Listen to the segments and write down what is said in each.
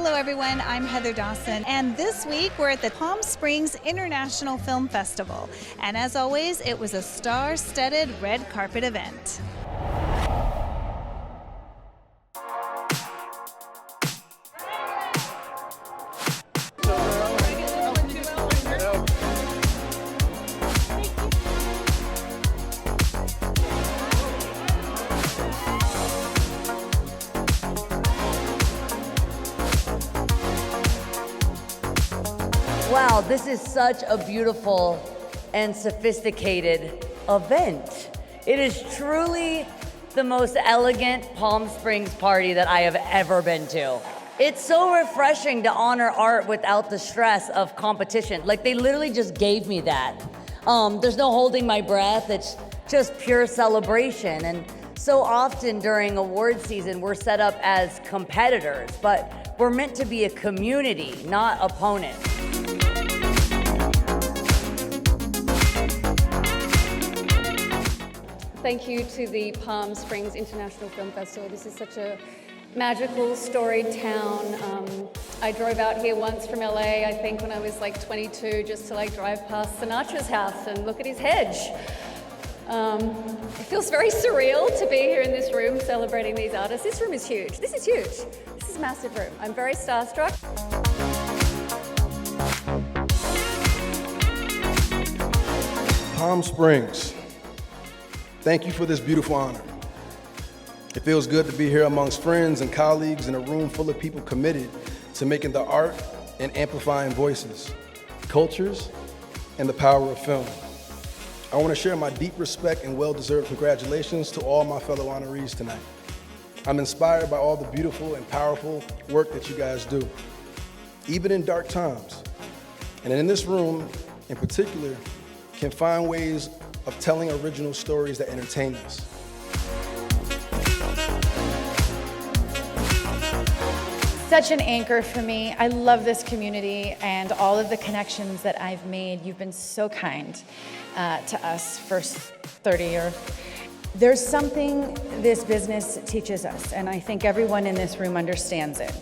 Hello everyone, I'm Heather Dawson, and this week we're at the Palm Springs International Film Festival. And as always, it was a star-studded red carpet event. Wow, this is such a beautiful and sophisticated event. It is truly the most elegant Palm Springs party that I have ever been to. It's so refreshing to honor art without the stress of competition. Like, they literally just gave me that. There's no holding my breath. It's just pure celebration. And so often during award season, we're set up as competitors, but we're meant to be a community, not opponents. Thank you to the Palm Springs International Film Festival. This is such a magical, storied town. I drove out here once from LA, I think when I was like 22, just to like drive past Sinatra's house and look at his hedge. It feels very surreal to be here in this room celebrating these artists. This room is huge. This is huge. This is a massive room. I'm very starstruck. Palm Springs. Thank you for this beautiful honor. It feels good to be here amongst friends and colleagues in a room full of people committed to making the art and amplifying voices, cultures, and the power of film. I want to share my deep respect and well-deserved congratulations to all my fellow honorees tonight. I'm inspired by all the beautiful and powerful work that you guys do, even in dark times. And in this room, in particular, can find ways of telling original stories that entertain us. Such an anchor for me. I love this community and all of the connections that I've made. You've been so kind to us for 30 years. There's something this business teaches us, and I think everyone in this room understands it.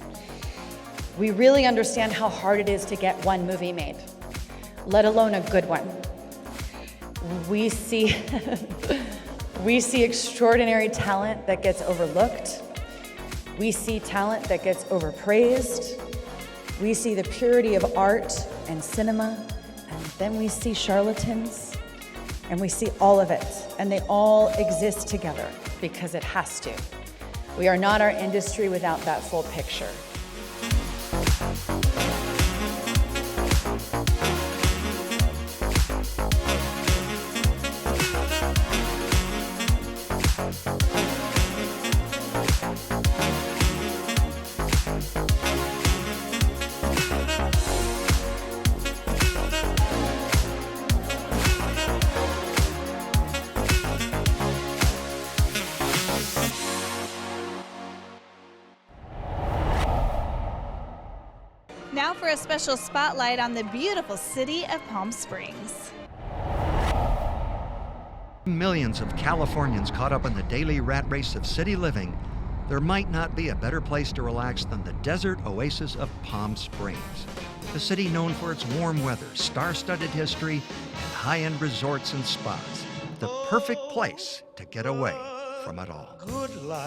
We really understand how hard it is to get one movie made, let alone a good one. We see extraordinary talent that gets overlooked. We see talent that gets overpraised. We see the purity of art and cinema, and then we see charlatans, and we see all of it, and they all exist together because it has to. We are not our industry without that full picture. Now for a special spotlight on the beautiful city of Palm Springs. Millions of Californians caught up in the daily rat race of city living, there might not be a better place to relax than the desert oasis of Palm Springs. The city known for its warm weather, star-studded history, and high-end resorts and spas. The perfect place to get away from it all.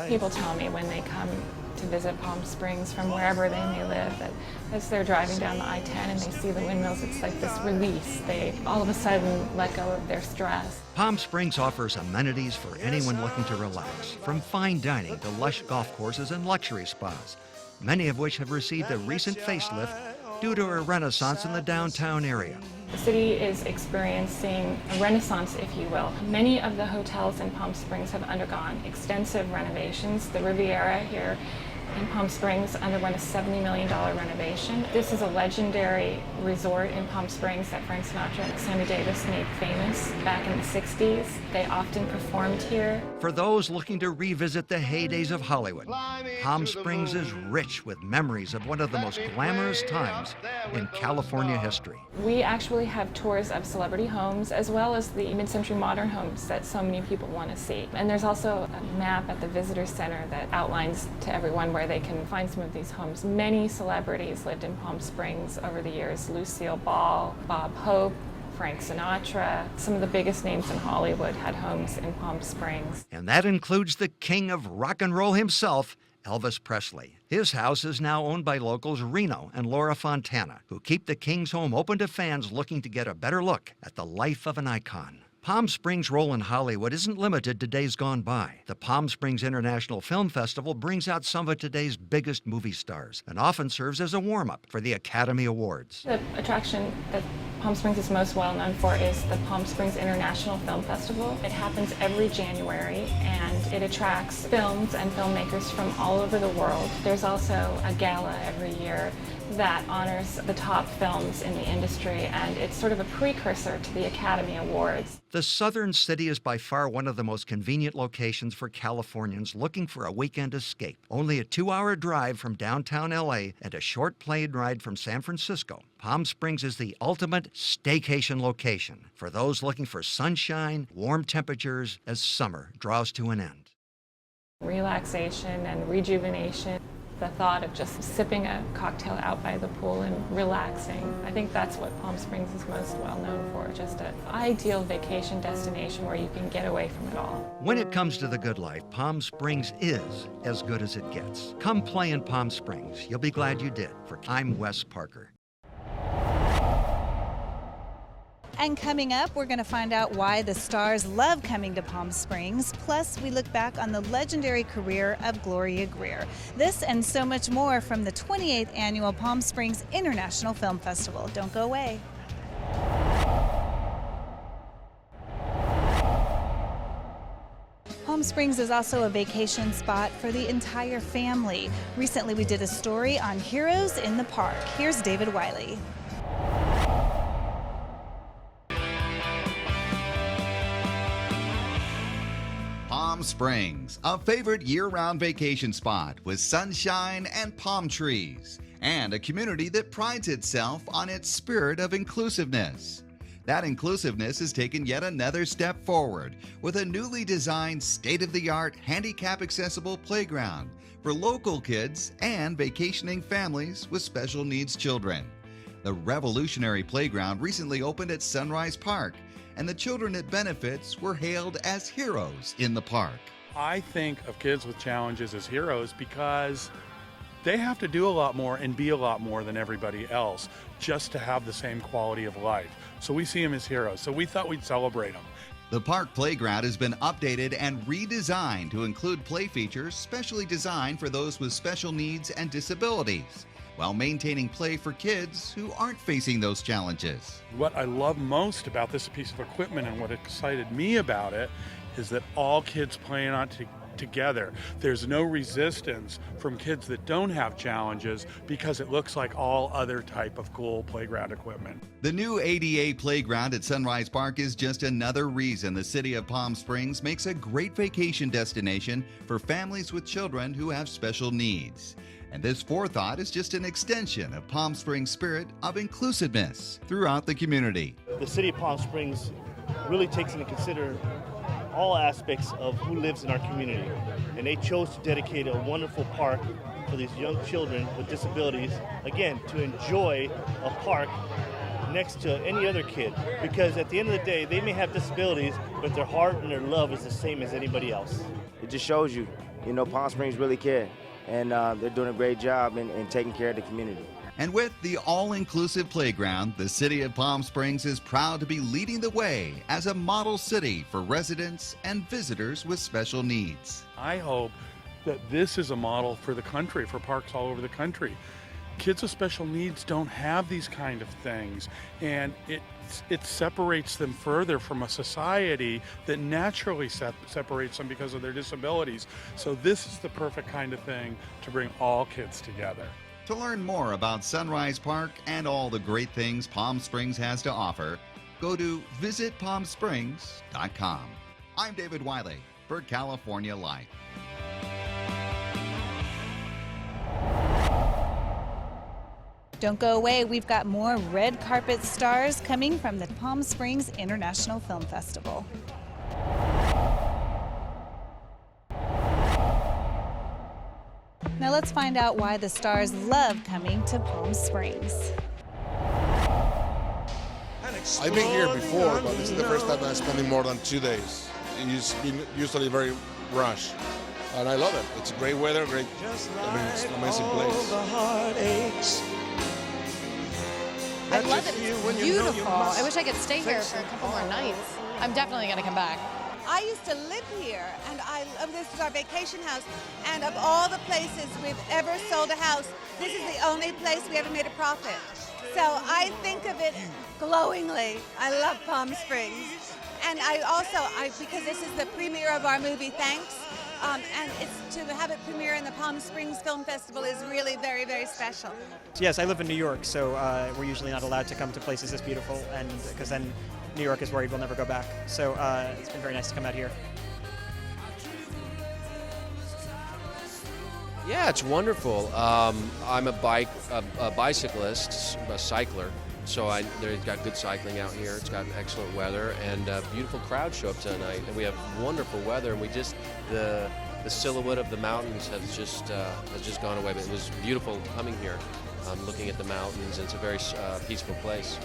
People tell me when they come to visit Palm Springs from wherever they may live that as they're driving down the I-10 and they see the windmills, it's like this release. They all of a sudden let go of their stress. Palm Springs offers amenities for anyone looking to relax, from fine dining to lush golf courses and luxury spas, many of which have received a recent facelift due to a renaissance in the downtown area. The city is experiencing a renaissance, if you will. Many of the hotels in Palm Springs have undergone extensive renovations. The Riviera here in Palm Springs underwent a $70 million renovation. This is a legendary resort in Palm Springs that Frank Sinatra and Sammy Davis made famous back in the 60s. They often performed here. For those looking to revisit the heydays of Hollywood, Palm Springs is rich with memories of one of the most glamorous times in California history. We actually have tours of celebrity homes as well as the mid-century modern homes that so many people want to see. And there's also a map at the visitor center that outlines to everyone where where they can find some of these homes. Many celebrities lived in Palm Springs over the years. Lucille Ball, Bob Hope, Frank Sinatra. Some of the biggest names in Hollywood had homes in Palm Springs. And that includes the king of rock and roll himself, Elvis Presley. His house is now owned by locals Reno and Laura Fontana, who keep the King's home open to fans looking to get a better look at the life of an icon. Palm Springs' role in Hollywood isn't limited to days gone by. The Palm Springs International Film Festival brings out some of today's biggest movie stars and often serves as a warm-up for the Academy Awards. The attraction that Palm Springs is most well known for is the Palm Springs International Film Festival. It happens every January and it attracts films and filmmakers from all over the world. There's also a gala every year that honors the top films in the industry, and it's sort of a precursor to the Academy Awards. The southern city is by far one of the most convenient locations for Californians looking for a weekend escape. Only a 2-hour drive from downtown LA and a short plane ride from San Francisco, Palm Springs is the ultimate staycation location for those looking for sunshine, warm temperatures as summer draws to an end. Relaxation and rejuvenation. The thought of just sipping a cocktail out by the pool and relaxing. I think that's what Palm Springs is most well known for, just an ideal vacation destination where you can get away from it all. When it comes to the good life, Palm Springs is as good as it gets. Come play in Palm Springs. You'll be glad you did. I'm Wes Parker. And coming up, we're going to find out why the stars love coming to Palm Springs. Plus, we look back on the legendary career of Gloria Greer. This and so much more from the 28th Annual Palm Springs International Film Festival. Don't go away. Palm Springs is also a vacation spot for the entire family. Recently, we did a story on heroes in the park. Here's David Wiley. Palm Springs, a favorite year-round vacation spot with sunshine and palm trees, and a community that prides itself on its spirit of inclusiveness. That inclusiveness has taken yet another step forward with a newly designed state-of-the-art handicap-accessible playground for local kids and vacationing families with special needs children. The revolutionary playground recently opened at Sunrise Park, and the children it benefits were hailed as heroes in the park. I think of kids with challenges as heroes because they have to do a lot more and be a lot more than everybody else just to have the same quality of life. So we see them as heroes. So we thought we'd celebrate them. The park playground has been updated and redesigned to include play features specially designed for those with special needs and disabilities, while maintaining play for kids who aren't facing those challenges. What I love most about this piece of equipment and what excited me about it is that all kids playing on together. There's no resistance from kids that don't have challenges because it looks like all other type of cool playground equipment. The new ADA playground at Sunrise Park is just another reason the city of Palm Springs makes a great vacation destination for families with children who have special needs. And this forethought is just an extension of Palm Springs' spirit of inclusiveness throughout the community. The city of Palm Springs really takes into consideration all aspects of who lives in our community. And they chose to dedicate a wonderful park for these young children with disabilities, again, to enjoy a park next to any other kid. Because at the end of the day, they may have disabilities, but their heart and their love is the same as anybody else. It just shows you, Palm Springs really care. And they're doing a great job in taking care of the community. And with the all-inclusive playground, the city of Palm Springs is proud to be leading the way as a model city for residents and visitors with special needs. I hope that this is a model for the country, for parks all over the country. Kids with special needs don't have these kind of things, and it separates them further from a society that naturally separates them because of their disabilities. So this is the perfect kind of thing to bring all kids together. To learn more about Sunrise Park and all the great things Palm Springs has to offer, go to visitpalmsprings.com. I'm David Wiley for California Life. Don't go away. We've got more red carpet stars coming from the Palm Springs International Film Festival. Now let's find out why the stars love coming to Palm Springs. I've been here before, but this is the first time I'm spending more than 2 days. It's been usually very rushed, and I love it. It's great weather, it's an amazing place. I love it. It's beautiful. I wish I could stay here for a couple more nights. I'm definitely going to come back. I used to live here, and this is our vacation house, and of all the places we've ever sold a house, this is the only place we ever made a profit. So I think of it glowingly. I love Palm Springs. And because this is the premiere of our movie, Thanks, and it's to have it premiere in the Palm Springs Film Festival is really very, very special. Yes, I live in New York, so we're usually not allowed to come to places this beautiful, and because then New York is worried we'll never go back. So it's been very nice to come out here. Yeah, it's wonderful. I'm a bicyclist, a cycler, so they've got good cycling out here. It's got excellent weather, and a beautiful crowd show up tonight. And we have wonderful weather, and the silhouette of the mountains has just gone away. But it was beautiful coming here, looking at the mountains. And it's a very peaceful place.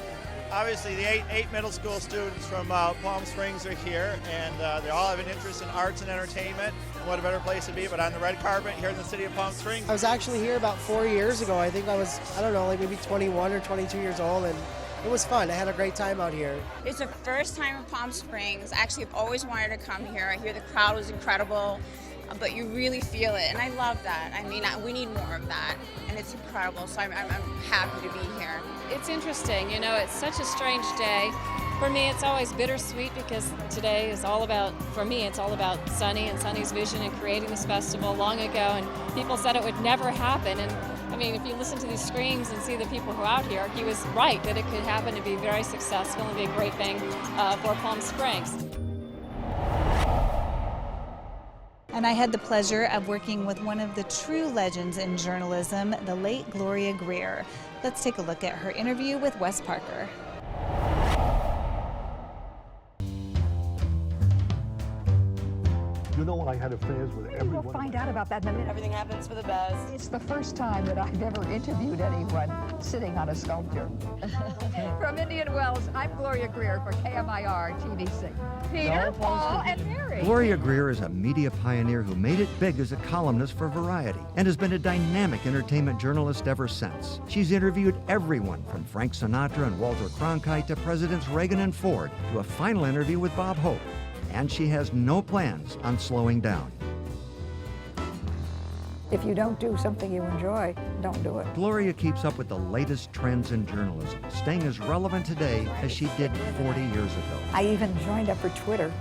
Obviously, the eight middle school students from Palm Springs are here, and they all have an interest in arts and entertainment. And what a better place to be but on the red carpet here in the city of Palm Springs. I was actually here about 4 years ago. I think I was, like maybe 21 or 22 years old, and it was fun. I had a great time out here. It's the first time in Palm Springs. Actually, I've always wanted to come here. I hear the crowd was incredible, but you really feel it, and I love that. I mean, we need more of that, and it's incredible, so I'm happy to be here. It's interesting, it's such a strange day. For me, it's always bittersweet because today is all about, for me, it's all about Sonny and Sonny's vision in creating this festival long ago, and people said it would never happen, and I mean, if you listen to these screams and see the people who are out here, he was right that it could happen to be very successful and be a great thing for Palm Springs. And I had the pleasure of working with one of the true legends in journalism, the late Gloria Greer. Let's take a look at her interview with Wes Parker. You know, I had affairs with everyone. We'll find out about that in a minute. Everything happens for the best. It's the first time that I've ever interviewed anyone sitting on a sculpture. From Indian Wells, I'm Gloria Greer for KMIR TVC. Peter, Paul, and Mary. Gloria Greer is a media pioneer who made it big as a columnist for Variety and has been a dynamic entertainment journalist ever since. She's interviewed everyone from Frank Sinatra and Walter Cronkite to Presidents Reagan and Ford to a final interview with Bob Hope. And she has no plans on slowing down. If you don't do something you enjoy, don't do it. Gloria keeps up with the latest trends in journalism, staying as relevant today as she did 40 years ago. I even joined up for Twitter.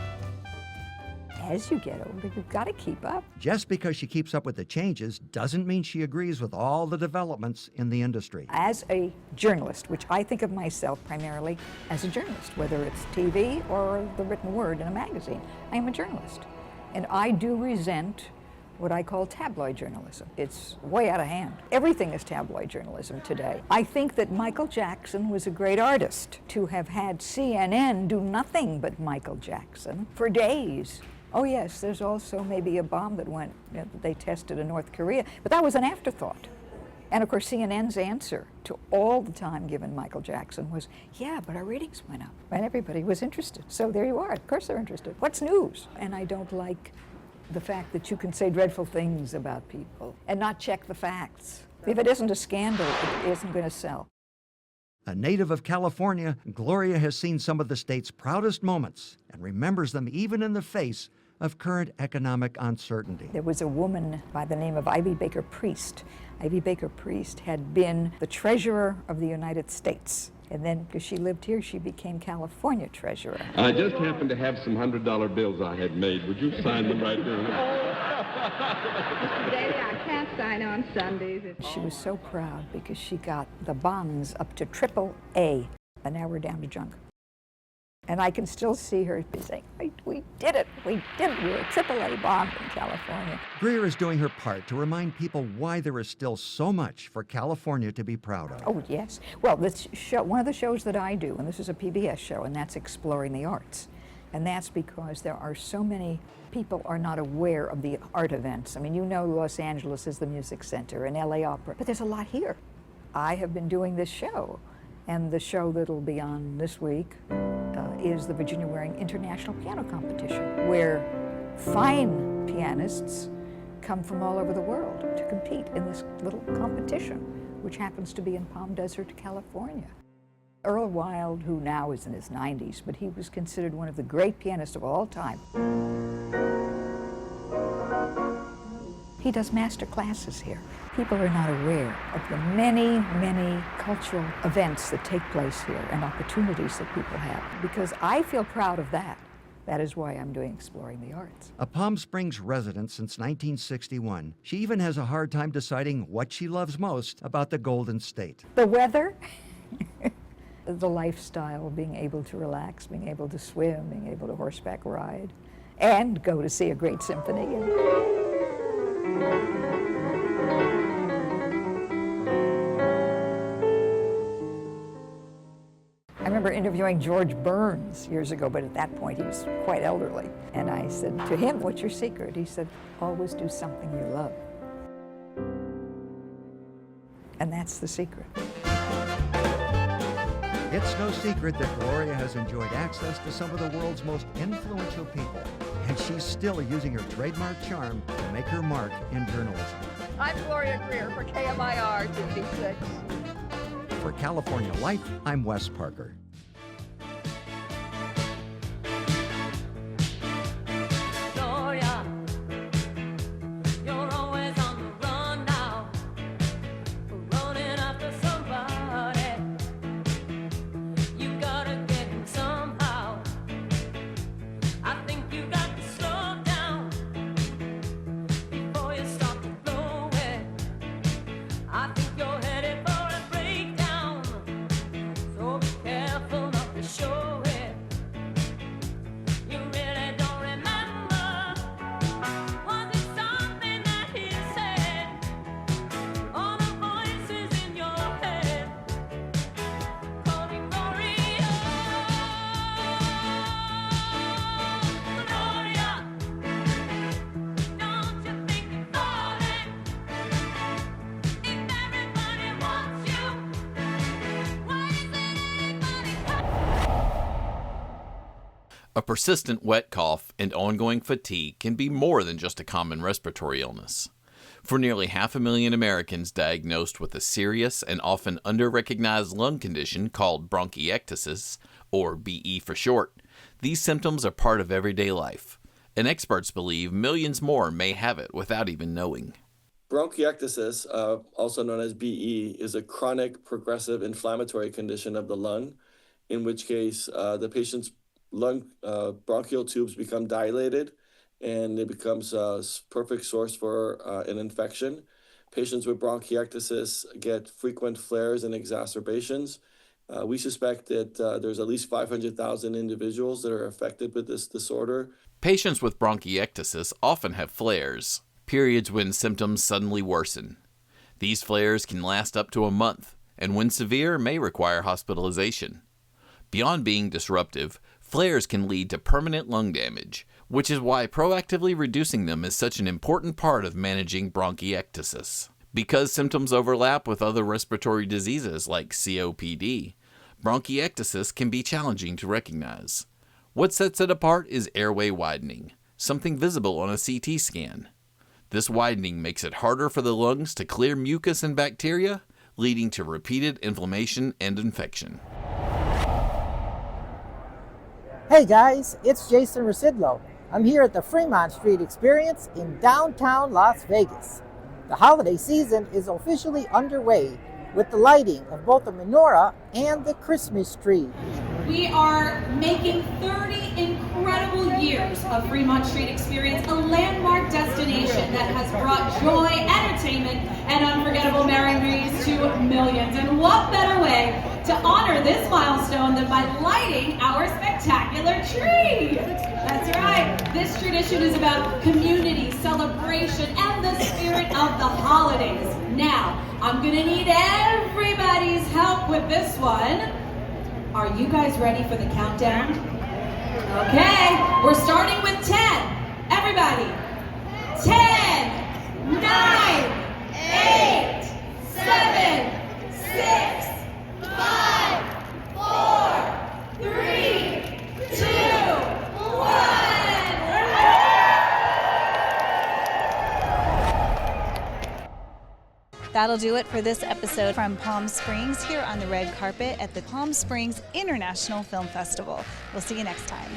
As you get older, you've got to keep up. Just because she keeps up with the changes doesn't mean she agrees with all the developments in the industry. As a journalist, which I think of myself primarily as a journalist, whether it's TV or the written word in a magazine, I am a journalist. And I do resent what I call tabloid journalism. It's way out of hand. Everything is tabloid journalism today. I think that Michael Jackson was a great artist. To have had CNN do nothing but Michael Jackson for days. Oh yes, there's also maybe a bomb that went, that they tested in North Korea, but that was an afterthought. And of course CNN's answer to all the time given Michael Jackson was, yeah, but our ratings went up. And everybody was interested. So there you are, of course they're interested. What's news? And I don't like the fact that you can say dreadful things about people and not check the facts. If it isn't a scandal, it isn't going to sell. A native of California, Gloria has seen some of the state's proudest moments and remembers them even in the face of current economic uncertainty. There was a woman by the name of Ivy Baker Priest. Ivy Baker Priest had been the treasurer of the United States. And then, because she lived here, she became California treasurer. I just happened to have some $100 bills I had made. Would you sign them right there? Mr. Daly, I can't sign on Sundays. She was so proud because she got the bonds up to AAA, and now we're down to junk. And I can still see her saying, we did it, we did it, we're a AAA bond in California. Greer is doing her part to remind people why there is still so much for California to be proud of. Oh, yes. Well, this show, one of the shows that I do, and this is a PBS show, and that's Exploring the Arts. And that's because there are so many people are not aware of the art events. I mean, you know Los Angeles is the music center and LA Opera, but there's a lot here. I have been doing this show, and the show that'll be on this week is the Virginia Waring International Piano Competition, where fine pianists come from all over the world to compete in this little competition, which happens to be in Palm Desert, California. Earl Wild, who now is in his 90s, but he was considered one of the great pianists of all time. He does master classes here. People are not aware of the many, many cultural events that take place here and opportunities that people have, because I feel proud of that. That is why I'm doing Exploring the Arts. A Palm Springs resident since 1961, she even has a hard time deciding what she loves most about the Golden State. The weather, the lifestyle, being able to relax, being able to swim, being able to horseback ride, and go to see a great symphony. I remember interviewing George Burns years ago, but at that point he was quite elderly. And I said to him, "What's your secret?" He said, "Always do something you love." And that's the secret. It's no secret that Gloria has enjoyed access to some of the world's most influential people, and she's still using her trademark charm to make her mark in journalism. I'm Gloria Greer for KMIR TV6. For California Life, I'm Wes Parker. Gloria, you're always on the run now, running after somebody. You gotta get him somehow. I think you got to slow down before you start to blow it. I think you're headed for a breakdown, so be careful not to show it. You really don't remember. Was it something that he said? All the voices in your head calling Gloria. Gloria, don't you think you're falling? If everybody wants you, why isn't anybody A persistent wet cough and ongoing fatigue can be more than just a common respiratory illness. For nearly 500,000 Americans diagnosed with a serious and often under-recognized lung condition called bronchiectasis, or BE for short, these symptoms are part of everyday life, and experts believe millions more may have it without even knowing. Bronchiectasis, also known as BE, is a chronic progressive inflammatory condition of the lung, in which case the patient's lung bronchial tubes become dilated and it becomes a perfect source for an infection. Patients with bronchiectasis get frequent flares and exacerbations. We suspect that there's at least 500,000 individuals that are affected with this disorder. Patients with bronchiectasis often have flares, periods when symptoms suddenly worsen. These flares can last up to a month, and when severe, may require hospitalization. Beyond being disruptive, flares can lead to permanent lung damage, which is why proactively reducing them is such an important part of managing bronchiectasis. Because symptoms overlap with other respiratory diseases like COPD, bronchiectasis can be challenging to recognize. What sets it apart is airway widening, something visible on a CT scan. This widening makes it harder for the lungs to clear mucus and bacteria, leading to repeated inflammation and infection. Hey guys, it's Jason Residlo. I'm here at the Fremont Street Experience in downtown Las Vegas. The holiday season is officially underway with the lighting of both the menorah and the Christmas tree. We are making 30 incredible years of Fremont Street Experience a landmark destination that has brought joy, entertainment, and unforgettable memories to millions. And what better way to honor this milestone than by lighting our spectacular tree? That's right. This tradition is about community, celebration, and the spirit of the holidays. Now, I'm gonna need everybody's help with this one. Are you guys ready for the countdown? Okay, we're starting with 10. Everybody. 10, 9, 8, 7, 6, 5, 4, 3, 2, 1. That'll do it for this episode from Palm Springs here on the red carpet at the Palm Springs International Film Festival. We'll see you next time.